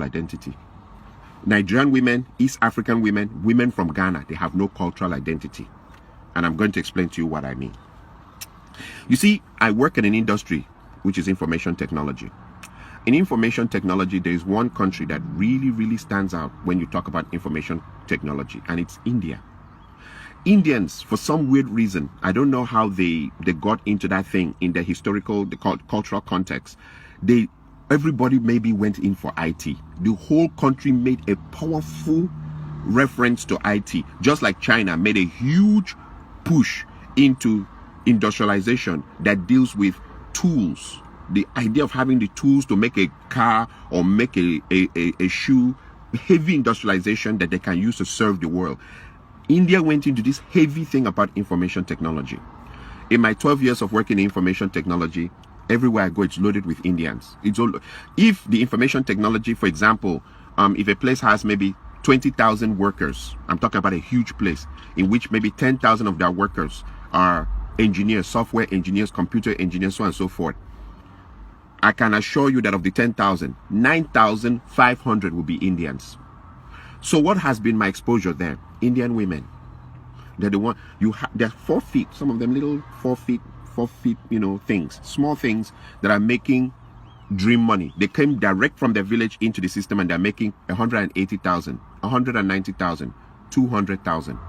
identity. Nigerian women, East African women, women from Ghana, they have no cultural identity. And I'm going to explain to you what I mean. You see, I work in an industry which is information technology. In information technology, there is one country that really, really stands out when you talk about information technology, and it's India. Indians, for some weird reason, I don't know how they got into that thing in the historical, the cultural context. Everybody maybe went in for IT. The whole country made a powerful reference to IT, just like China made a huge push into industrialization that deals with tools. The idea of having the tools to make a car or make a shoe, heavy industrialization that they can use to serve the world. India went into this heavy thing about information technology. In my 12 years of working in information technology, everywhere I go, it's loaded with Indians. If the information technology, for example, if a place has maybe 20,000 workers, I'm talking about a huge place, in which maybe 10,000 of their workers are engineers, software engineers, computer engineers, so on and so forth. I can assure you that of the 10,000, 9,500 will be Indians. So what has been my exposure there? Indian women. They're the one, they're 4 feet, some of them little 4 feet, things, small things that are making dream money. They came direct from their village into the system and they're making 180,000, 190,000, 200,000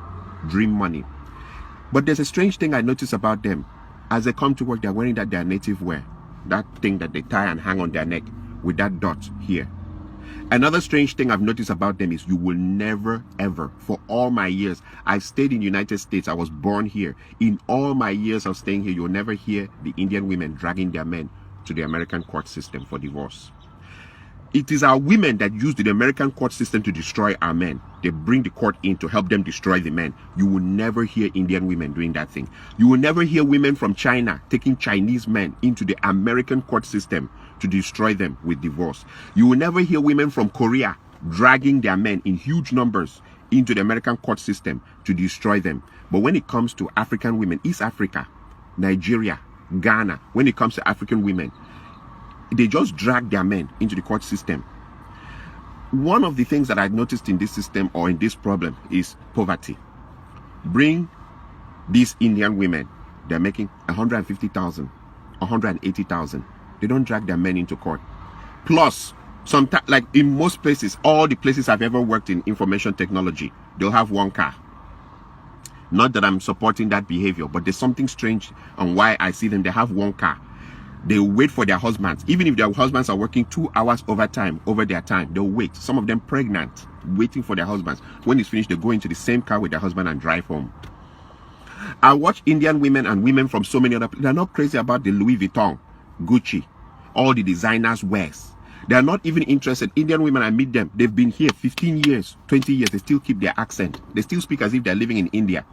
dream money. But there's a strange thing I notice about them. As they come to work, they're wearing their native wear, that thing that they tie and hang on their neck with that dot here. Another strange thing I've noticed about them is you will never, ever, for all my years, I stayed in the United States, I was born here. In all my years of staying here, you'll never hear the Indian women dragging their men to the American court system for divorce. It is our women that use the American court system to destroy our men. They bring the court in to help them destroy the men. You will never hear Indian women doing that thing. You will never hear women from China taking Chinese men into the American court system to destroy them with divorce. You will never hear women from Korea dragging their men in huge numbers into the American court system to destroy them. But when it comes to African women, East Africa, Nigeria, Ghana, when it comes to African women, they just drag their men into the court system. One of the things that I've noticed in this system or in this problem is poverty. Bring these Indian women, they're making 150,000, 180,000. They don't drag their men into court. Plus, sometimes, like in most places, all the places I've ever worked in information technology, they'll have one car. Not that I'm supporting that behavior, but there's something strange on why I see them. They have one car. They wait for their husbands. Even if their husbands are working 2 hours overtime, over their time, they'll wait. Some of them pregnant, waiting for their husbands. When it's finished, they go into the same car with their husband and drive home. I watch Indian women and women from so many other places. They're not crazy about the Louis Vuitton, Gucci, all the designers wears. They are not even interested. Indian women, I meet them. They've been here 15 years, 20 years. They still keep their accent. They still speak as if they're living in India.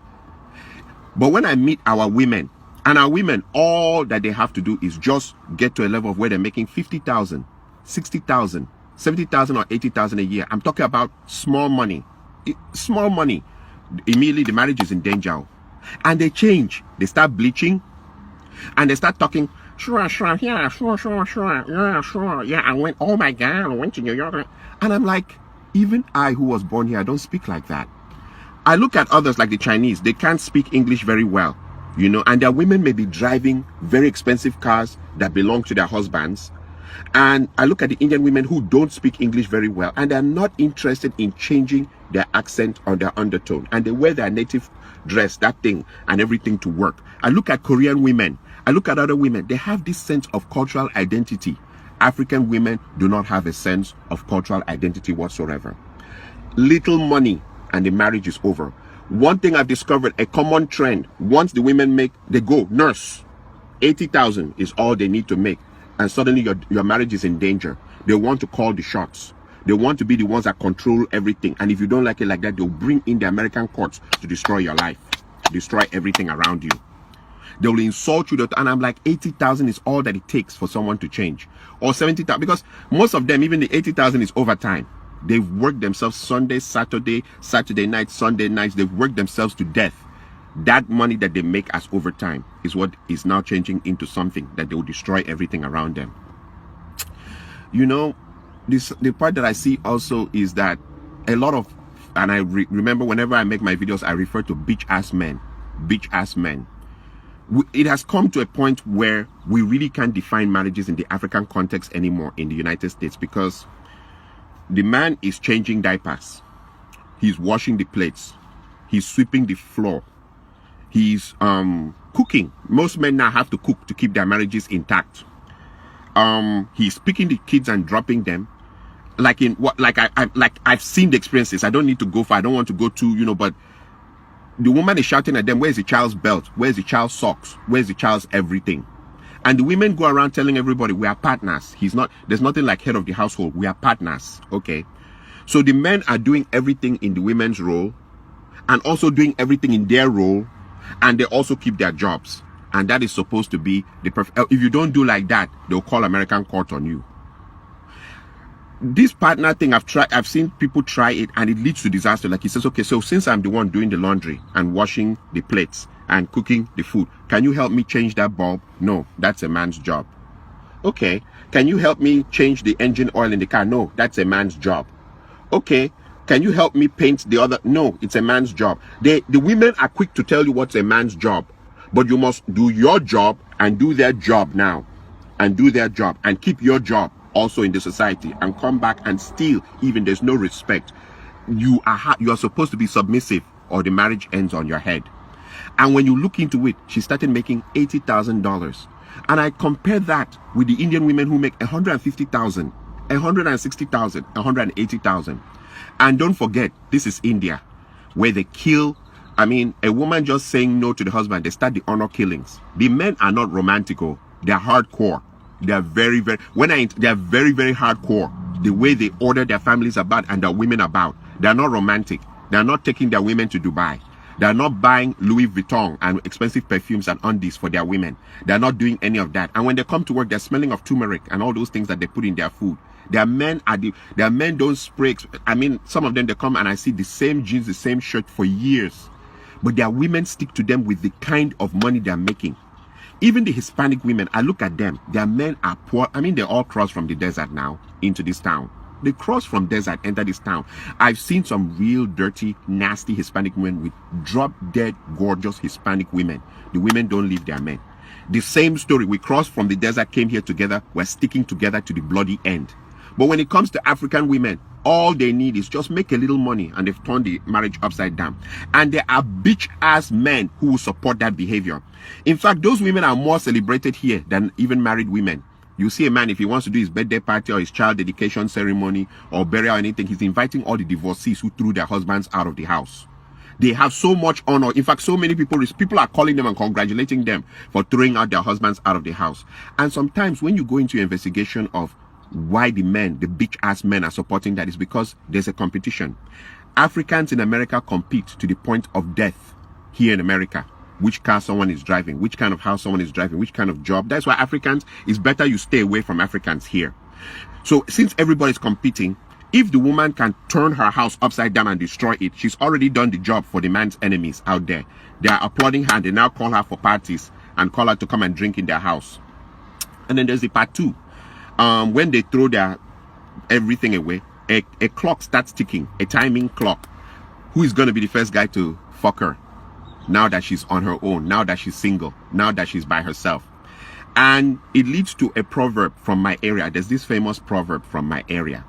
But when I meet our women, and our women, all that they have to do is just get to a level of where they're making 50,000, 60,000, 70,000 or 80,000 a year. I'm talking about small money. Small money. Immediately the marriage is in danger. And they change. They start bleaching. And they start talking, sure, yeah, sure. Yeah, oh my God, I went to New York. And I'm like, even I who was born here, I don't speak like that. I look at others like the Chinese. They can't speak English very well. And their women may be driving very expensive cars that belong to their husbands. And I look at the Indian women who don't speak English very well, and they're not interested in changing their accent or their undertone. And they wear their native dress, that thing, and everything to work. I look at Korean women. I look at other women. They have this sense of cultural identity. African women do not have a sense of cultural identity whatsoever. Little money, and the marriage is over. One thing I've discovered, a common trend, once the women make, they go, nurse, 80,000 is all they need to make. And suddenly your marriage is in danger. They want to call the shots. They want to be the ones that control everything. And if you don't like it like that, they'll bring in the American courts to destroy your life, destroy everything around you. They will insult you. And I'm like, 80,000 is all that it takes for someone to change. Or 70,000, because most of them, even the 80,000 is overtime. They've worked themselves Sunday, Saturday night, Sunday nights. They've worked themselves to death. That money that they make as overtime is what is now changing into something that they will destroy everything around them. the part that I see also is that a lot of, and I remember whenever I make my videos, I refer to bitch ass men. It has come to a point where we really can't define marriages in the African context anymore in the United States, because the man is changing diapers, he's washing the plates, he's sweeping the floor, he's cooking. Most men now have to cook to keep their marriages intact. He's picking the kids and dropping them. Like in what, like I've seen the experiences. I don't need to go far. I don't want to go to, you know, but the woman is shouting at them, where's the child's belt? Where's the child's socks? Where's the child's everything? And the women go around telling everybody, we are partners. There's nothing like head of the household. We are partners. Okay. So the men are doing everything in the women's role and also doing everything in their role, and they also keep their jobs. And that is supposed to be the perfect. If you don't do like that, they'll call American court on you. This partner thing, I've seen people try it, and it leads to disaster. Like he says, okay, so since I'm the one doing the laundry and washing the plates and cooking the food, can you help me change that bulb? No, that's a man's job. Okay, can you help me change the engine oil in the car? No, that's a man's job. Okay, can you help me paint the other? No, it's a man's job. The women are quick to tell you what's a man's job, but you must do your job and do their job now, and do their job and keep your job also in the society, and come back and still, even there's no respect, you are supposed to be submissive, or the marriage ends on your head. And when you look into it, she started making $80,000, and I compare that with the Indian women who make 150,000, 160,000, 180,000. And don't forget, this is India, where they kill. I mean, a woman just saying no to the husband, they start the honor killings. The men are not romantical, they're hardcore. They are very, very, they are very, very hardcore. The way they order their families about and their women about. They are not romantic. They are not taking their women to Dubai. They are not buying Louis Vuitton and expensive perfumes and undies for their women. They are not doing any of that. And when they come to work, they're smelling of turmeric and all those things that they put in their food. Their men don't spray. I mean, some of them, they come and I see the same jeans, the same shirt for years. But their women stick to them with the kind of money they're making. Even the Hispanic women, I look at them, their men are poor. I mean, they all cross from the desert now into this town. They cross from desert, enter this town. I've seen some real dirty, nasty Hispanic women with drop-dead, gorgeous Hispanic women. The women don't leave their men. The same story, we crossed from the desert, came here together, we're sticking together to the bloody end. But when it comes to African women, all they need is just make a little money, and they've turned the marriage upside down. And there are bitch-ass men who will support that behavior. In fact, those women are more celebrated here than even married women. You see a man, if he wants to do his birthday party or his child dedication ceremony or burial or anything, he's inviting all the divorcees who threw their husbands out of the house. They have so much honor. In fact, so many people are calling them and congratulating them for throwing out their husbands out of the house. And sometimes when you go into investigation of why the men, the bitch-ass men, are supporting that, is because there's a competition. Africans in America compete to the point of death here in America. Which car someone is driving, which kind of house someone is driving, which kind of job. That's why Africans, it's better you stay away from Africans here. So since everybody's competing, if the woman can turn her house upside down and destroy it, she's already done the job for the man's enemies out there. They are applauding her. They now call her for parties and call her to come and drink in their house. And then there's the part two. When they throw their everything away, a clock starts ticking, a timing clock. Who is going to be the first guy to fuck her? Now that she's on her own, now that she's single, now that she's by herself. And it leads to a proverb from my area. There's this famous proverb from my area.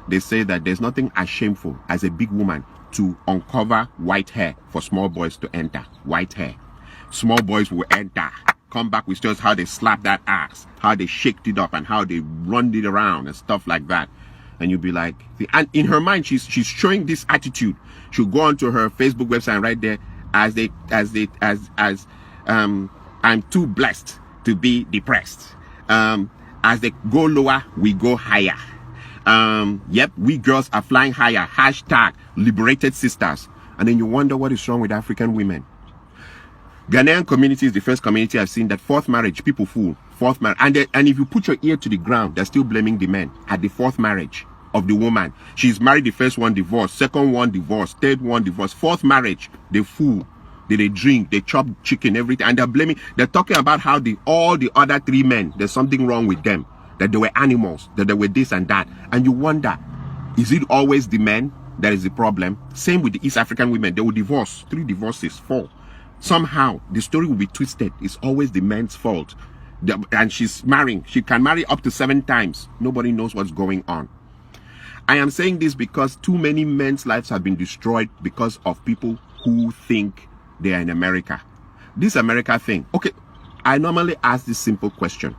They say that there's nothing as shameful as a big woman to uncover white hair for small boys to enter. White hair. Small boys will enter, come back with just how they slap that ass, how they shaked it up and how they run it around and stuff like that. And you'll be like, and in her mind, she's showing this attitude. She'll go onto her Facebook website right there, I'm too blessed to be depressed. As they go lower, we go higher. Yep, we girls are flying higher. Hashtag liberated sisters. And then you wonder what is wrong with African women. Ghanaian community is the first community I've seen that fourth marriage, people fool. Fourth marriage. And if you put your ear to the ground, they're still blaming the men at the fourth marriage of the woman. She's married, the first one divorced, second one divorced, third one divorced, fourth marriage, they fool. They drink, they chop chicken, everything, and they're talking about how all the other three men, there's something wrong with them. that they were animals, that they were this and that. And you wonder, is it always the men that is the problem? Same with the East African women. They will divorce, 3 divorces, 4. Somehow, the story will be twisted. It's always the man's fault. And she's marrying. She can marry up to 7 times. Nobody knows what's going on. I am saying this because too many men's lives have been destroyed because of people who think they are in America. This America thing. Okay, I normally ask this simple question.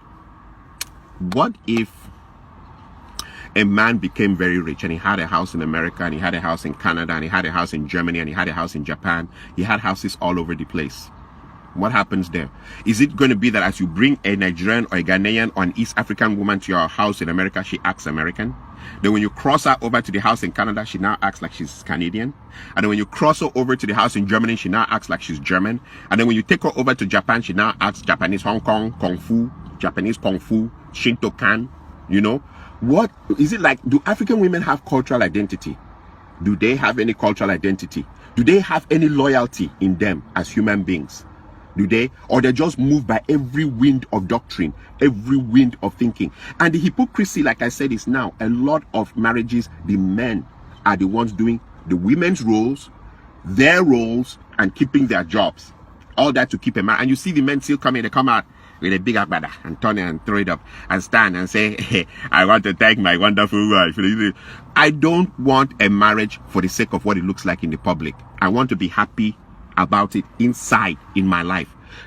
What if a man became very rich and he had a house in America and he had a house in Canada and he had a house in Germany and he had a house in Japan? He had houses all over the place. What happens there? Is it going to be that as you bring a Nigerian or a Ghanaian or an East African woman to your house in America, she acts American? Then when you cross her over to the house in Canada, she now acts like she's Canadian. And then when you cross her over to the house in Germany, she now acts like she's German. And then when you take her over to Japan, she now acts Japanese Hong Kong, Kung Fu, Japanese Kung Fu, Shinto-kan, you know? What is it like? Do African women have cultural identity? Do they have any cultural identity? Do they have any loyalty in them as human beings? Do they? Or they just moved by every wind of doctrine, every wind of thinking? And the hypocrisy, like I said, is now a lot of marriages, the men are the ones doing the women's roles, their roles, and keeping their jobs. All that to keep a man. And you see the men still coming, they come out with a big agbada and turn it and throw it up and stand and say, hey, I want to thank my wonderful wife. I don't want a marriage for the sake of what it looks like in the public. I want to be happy about it inside in my life.